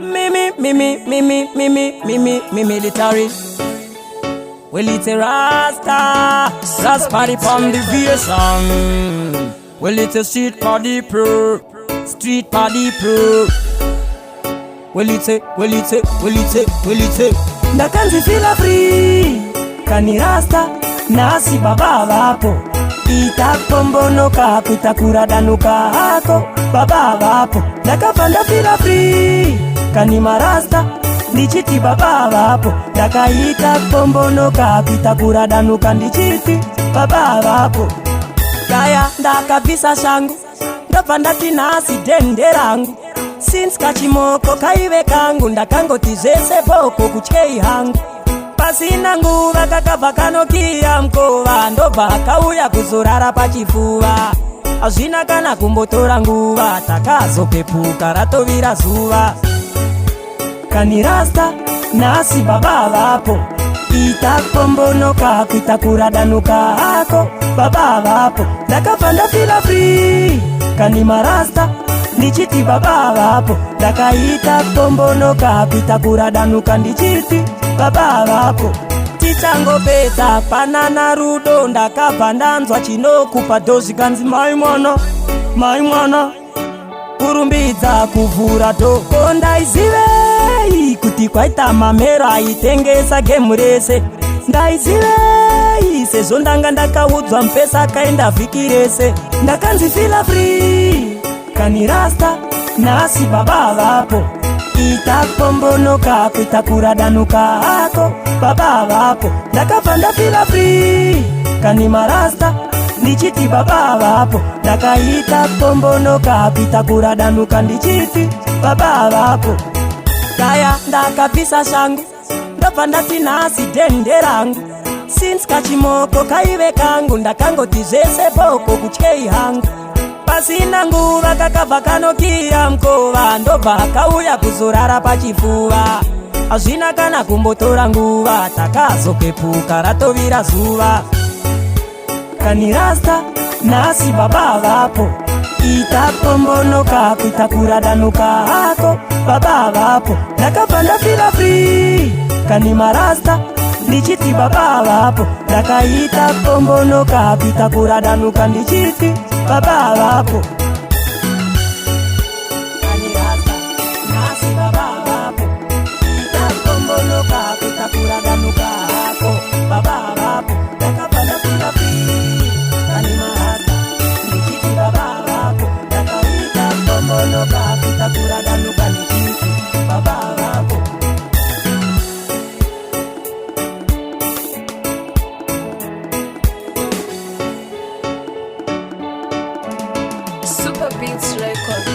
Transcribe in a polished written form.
Me military. Well, it's a Rasta party from the vision. Well, it's a street party pro. Well, it's a Ndakanzi feel free. Kani Rasta nasi baba vapo. Itakpombonoka kutakura danuka hako baba vapo. Ndakapanda feel free. Kani marasta ndichiti baba vapo. Ndakaita pombonoka kutakura danuka ndichiti baba vapo. Kaya ndakabisa shangu ndapanda tinasi denderangu. Since kachimoko kaive kangu ndakangoti zvese poko kuchei hangu. Pasina nguva kakabva kanokiya mkova ndobva akauya kuzorara pachifuva. Hazvina kana kumbotora nguva takazopepuka ratovira zuva. Kani Rasta nasi baba vapo. Itakpombonoka kutakura danuka hako baba vapo. Ndakapanda feel free. Kani marasta ndichiti baba vapo. Ndakaita pombonoka kutakura danuka ndichiti baba vapo. Tichangopedza panana rudo ndakabva ndanzwa chinokupa dhozi kanzi mai mwana kurumbidza kuvhura dhoko. Ndaizivei kuti kwaita mamero aitengesa gemu rese. Ndaizivei sezvo ndanga ndakaudzwa mupesa akaenda vhiki rese. Ndakanzi feel free. Kani Rasta nasi baba vapo. Itakpombonoka kutakura danuka hako baba vapo. Ndakapanda feel free. Kani marasta ndichiti baba vapo. Ndakaita pombonoka kutakura danuka ndichiti baba vapo. Kaya ndakabvisa shangu ndobva ndati nasi denderangu. Since kachimoko kaive kangu ndakangoti zvese poko kuchei hangu. Pasina nguva kakabva kanokiya mkova ndobva akauya kuzorara pachifuva. Hazvina kana kumbotora nguva takazopepuka ratovira zuva. Kani Rasta nasi baba vapo. Itakpombonoka kutakura danuka hako baba vapo. Ndakapanda feel free. Kani marasta ndichiti baba vapo. Ndakaita pombonoka kutakura danuka ndichiti baba vapo. Kani Rasta nasi baba vapo. Itakpombonoka kutakura danuka hako baba vapo. Ndakapanda feel free. Kani marasta ndichiti baba vapo. Ndakaita pombonoka kutakura danuka ndichiti baba vapo. Super Beats Record.